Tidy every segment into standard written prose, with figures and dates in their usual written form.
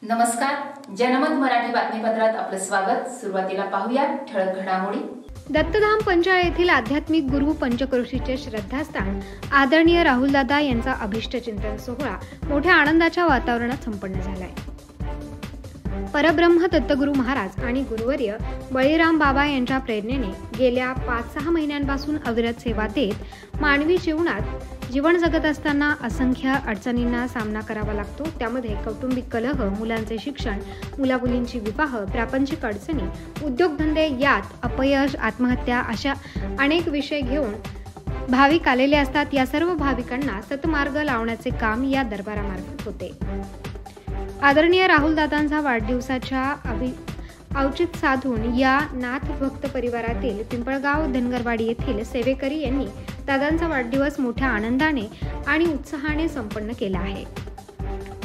नमस्कार, जनमत मराठी बातमीपत्रात आपलं स्वागत। सुरुवातीला पाहूया ठळक घडामोडी। दत्तधाम पंचाळ येथील आध्यात्मिक गुरु पंचक्रोशीचे श्रद्धास्थान आदरणीय राहुलदादा यांचा अभिष्ट चिंतन सोहळा मोठ्या आनंदाच्या वातावरणात संपन्न झालाय। परब्रह्म दत्तगुरु महाराज आणि गुरुवर्य बळीराम बाबा यांच्या प्रेरणेने गेल्या 5-6 महिन्यांपासून अविरत सेवा देत मानवी जीवनात जीवन जगत असताना असंख्य अडचणींना सामना करावा लागतो। त्यामध्ये कौटुंबिक कलह, मुलांचे शिक्षण, मुलामुलींची विवाह, प्रापंचिक अडचणी, उद्योगधंदे यात अपयश, आत्महत्या अशा अनेक विषय घेऊन भाविक आलेले असतात। या सर्व भाविकांना सतमार्ग लावण्याचे काम या दरबारामार्फत होते। आदरणीय राहुलदादांचा वाढदिवसाच्या औचित्य साधून या नाथ भक्त परिवारातील पिंपळगाव धनगरवाडी येथील सेवेकरी यांनी दादांचा वाढदिवस मोठ्या आनंदाने आणि उत्साहाने संपन्न केला आहे।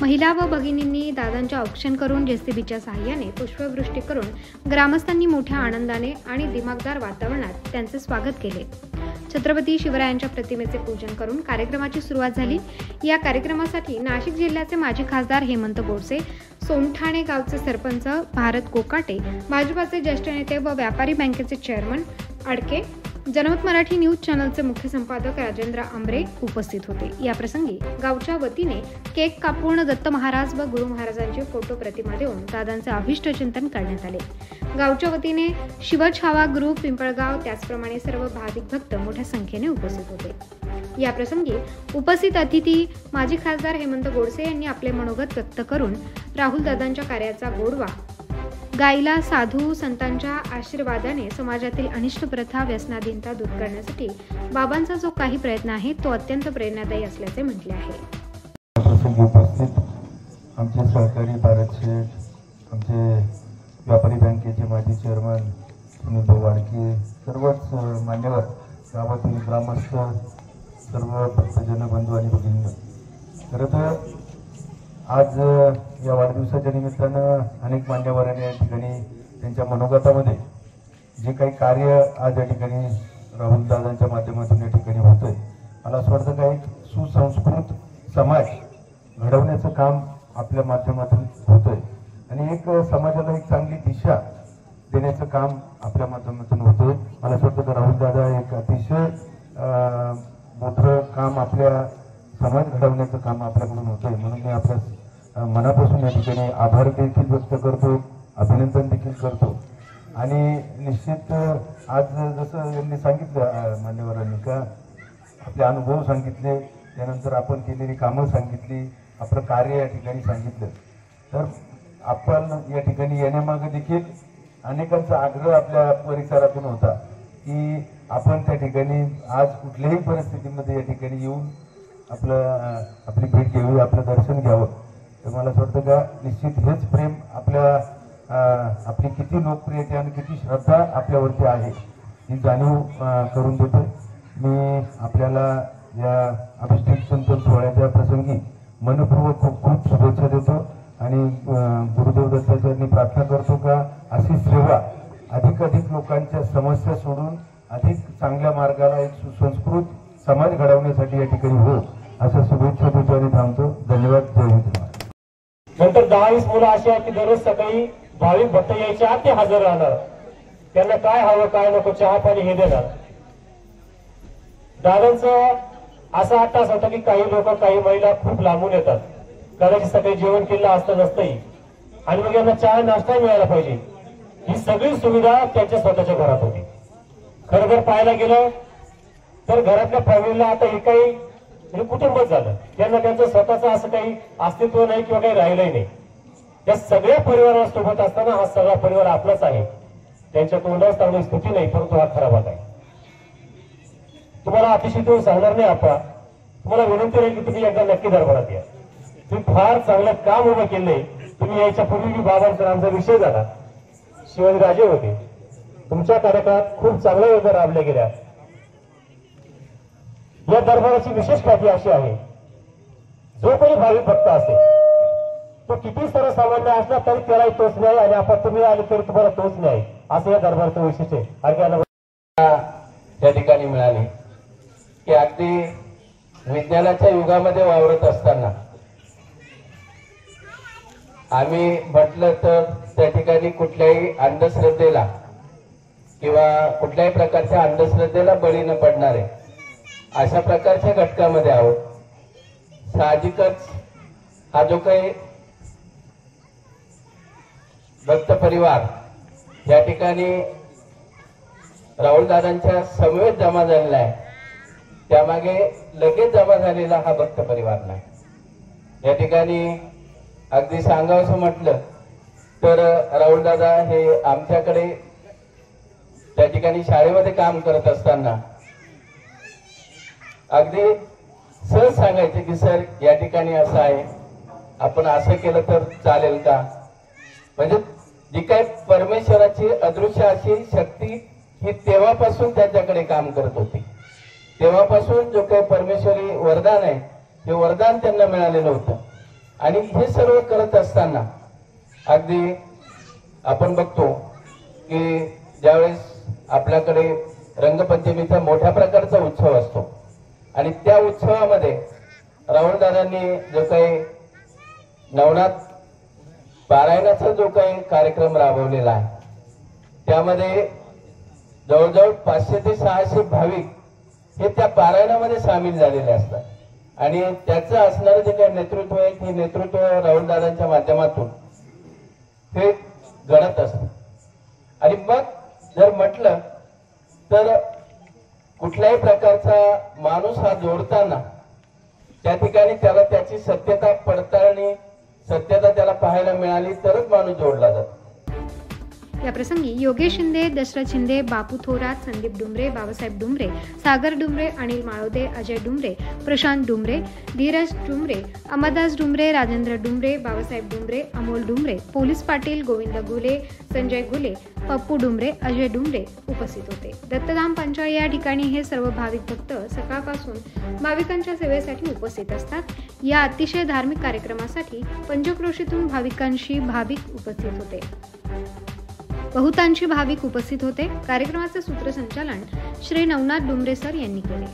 महिला व भगिनींनी दादांचे औक्षण करून जेसीबीच्या सहाय्याने पुष्पवृष्टी करून ग्रामस्थांनी मोठ्या आनंदाने आणि दिमागदार वातावरणात त्यांचे स्वागत केले। छत्रपती शिवरायांच्या प्रतिमेचे पूजन करून कार्यक्रमाची सुरुवात झाली। या कार्यक्रमासाठी नाशिक जिल्ह्याचे माजी खासदार हेमंत गोडसे, सोनठाणे गावचे सरपंच भारत कोकाटे, भाजपाचे ज्येष्ठ नेते व व्यापारी बँकेचे चेअरमन अडके, जनमत मराठी न्यूज चॅनलचे मुख्य संपादक राजेंद्र आंबरे उपस्थित होते। या प्रसंगी गावच्या वतीने केक कापून दत्त महाराज व गुरु महाराजांची फोटो प्रतिमा देऊन दादांचे अभिष्ट चिंतन करण्यात आले। गावच्या वतीने शिवछावा ग्रुप पिंपळगाव त्याचप्रमाणे सर्व भाविक भक्त मोठ्या संख्येने उपस्थित होते। या प्रसंगी उपस्थित अतिथी माजी खासदार हेमंत गोडसे यांनी आपले मनोगत व्यक्त करून राहुल दादांच्या कार्याचा गोडवा गायला, साधू संतांच्या आशीर्वादाने समाजातील अनिष्ट प्रथा, व्यसनाधीनता दूर करण्यासाठी बाबांचा जो काही प्रयत्न आहे तो अत्यंत प्रेरणादायी असल्याचे म्हटले आहे। उपस्थित आमचे सहकारी भारत शेठ, आमचे व्यापारी बँकेचे माजी चेअरमन सुनील वाडके, सर्वच मान्यवर, गावातील ग्रामस्थ, सर्व भक्तजन बंधू आणि भगिनी, खरं तर आज या वाढदिवसाच्या निमित्तानं अनेक मान्यवरांनी या ठिकाणी त्यांच्या मनोगतामध्ये जे काही कार्य आज या ठिकाणी राहुलदादांच्या माध्यमातून या ठिकाणी होतंय, मला असं वाटतं का एक सुसंस्कृत समाज घडवण्याचं काम आपल्या माध्यमातून होतंय आणि एक समाजाला एक चांगली दिशा देण्याचं काम आपल्या माध्यमातून होतंय। मला असं वाटतं की राहुलदादा एक अतिशय मोठं काम आपल्या समाज घडवण्याचं काम आपल्याकडून होतंय, म्हणून मी आपल्या मनापासून या ठिकाणी आभार देखील व्यक्त करतो, अभिनंदन देखील करतो। आणि निश्चित आज जसं यांनी सांगितलं मान्यवरांनी का आपले अनुभव सांगितले, त्यानंतर आपण केलेली कामं सांगितली, आपलं कार्य या ठिकाणी सांगितलं, तर आपण या ठिकाणी येण्यामागे देखील अनेकांचा आग्रह आपल्या परिसरातून होता की आपण त्या ठिकाणी आज कुठल्याही परिस्थितीमध्ये या ठिकाणी येऊन आपली भेट घेऊ, आपलं दर्शन घ्यावं। तर मला असं वाटतं का निश्चित हेच प्रेम आपली किती लोकप्रियता आणि किती श्रद्धा आपल्यावरती आहे ही जाणीव करून देतो। मी आपल्याला या अभिष्ट चिंतन सोहळ्याच्या प्रसंगी मनपूर्वक खूप शुभेच्छा देतो आणि गुरुदेव दत्ताचरणी प्रार्थना करतो का अशी सेवा अधिकाधिक लोकांच्या समस्या सोडून अधिक चांगल्या मार्गाला एक सुसंस्कृत समाज घडवण्यासाठी या ठिकाणी हो असं शुभेच्छा देतो आणि थांबतो। धन्यवाद, जय हिंद। नंतर 10-20 मुलं अशी आहेत की दररोज सकाळी भाविक भक्त यायच्या आत ते हजर राहणार, त्यांना काय हवं काय नको चहा पाणी हे देणार। दादांचं असा आट्टास होता की काही लोक, काही महिला खूप लांबून येतात, कदाचित सकाळी जेवण केलं असतं नसतंही आणि मग यांना चहा नाश्ता मिळाला पाहिजे, ही सगळी सुविधा त्यांच्या स्वतःच्या घरात होती। खरं जर पाहायला गेलं तर घरातल्या फॅमिलीला आता हे काही कुटुंबच झालं, त्यांना त्यांचं स्वतःचं असं काही अस्तित्व नाही किंवा काही राहिलंही नाही। त्या सगळ्या परिवारासोबत असताना हा सगळा परिवार आपलाच आहे, त्यांच्या तोंडावर चांगली स्थिती नाही, परंतु हा खरा भाग आहे। तुम्हाला अतिशय तो सांगणार नाही, आपण तुम्हाला विनंती राहील की तुम्ही एकदा नक्की दरबारात या, तुम्ही फार चांगलं काम उभं केलंय। तुम्ही यायच्या पूर्वी बाबांचा आमचा विषय झाला, शिवाजीराजे होते, तुमच्या कार्यकाळात खूप चांगल्या योजना राबल्या गेल्या। या दरबाराची विशेष ख्याती अशी आहे, जो कोणी भाविक भक्त असेल तो किती सर्वसामान्य असला तरी त्यालाही तोच न्याय आणि आपण तुम्ही आले तरी तुम्हाला तोच न्याय, असं या दरबाराचं वैशिष्ट्य आहे। त्या ठिकाणी मिळाले की अगदी विज्ञानाच्या युगामध्ये वावरत असताना आम्ही म्हटलं तर त्या ठिकाणी कुठल्याही अंधश्रद्धेला किंवा कुठल्याही प्रकारच्या अंधश्रद्धेला बळी न पडणारे अशा प्रकारच्या घटकामध्ये आहोत. साहजिकच हा जो काही भक्त परिवार या ठिकाणी राहुलदादांच्या समवेत जमा झालेला आहे, त्यामागे लगेच जमा झालेला हा भक्त परिवार नाही. या ठिकाणी अगदी सांगावंसं म्हटलं तर राहुलदादा हे आमच्याकडे त्या ठिकाणी शाळेमध्ये काम करत असताना अगदी सहज सांगायचे की सर या ठिकाणी असं आहे, आपण असं केलं तर चालेल का. म्हणजे जी काय परमेश्वराची अदृश्य अशी शक्ती ही तेव्हापासून त्यांच्याकडे काम करत होती. तेव्हापासून जो काही परमेश्वरी वरदान आहे हे वरदान त्यांना मिळालेलं होतं. आणि हे सर्व करत असताना अगदी आपण बघतो की ज्यावेळेस आपल्याकडे रंगपंचमीचा मोठ्या प्रकारचा उत्सव असतो आणि त्या उत्सवामध्ये राहुलदादांनी जो काही नवनाथ पारायणाचा जो काही कार्यक्रम राबवलेला आहे त्यामध्ये जवळजवळ 500 ते 600 भाविक हे त्या पारायणामध्ये सामील झालेले असतात. आणि त्याचं असणारं जे काही नेतृत्व आहे हे नेतृत्व राहुलदादांच्या माध्यमातून हे घडत असतं. आणि मग जर म्हटलं तर कुठल्याही प्रकारचा माणूस हा जोडताना त्या ठिकाणी त्याला त्याची सत्यता पडताळणी सत्यता त्याला पाहायला मिळाली तरच माणूस जोडला जातो. या प्रसंगी योगेश शिंदे, दशरथ शिंदे, बापू थोरात, संदीप डुमरे, बाबासाहेब डुमरे, सागर डुमरे, अनिल माळोदे, अजय डुमरे, प्रशांत डुमरे, धीरज डुमरे, अमरदास डुमरे, राजेंद्र डुमरे, बाबासाहेब डुमरे, अमोल डुमरे, पोलीस पाटील, गोविंद गुले, संजय गुले, पप्पू डुमरे, अजय डुमरे उपस्थित होते. दत्तधाम पंचाळ या ठिकाणी हे सर्व भाविक भक्त सकाळपासून भाविकांच्या सेवेसाठी उपस्थित असतात. या अतिशय धार्मिक कार्यक्रमासाठी पंचक्रोशीतून भाविक उपस्थित होते. बहुतांशी भाविक उपस्थित होते. कार्यक्रमाचे सूत्रसंचालन श्री नवनाथ डुमरे सर यांनी केले.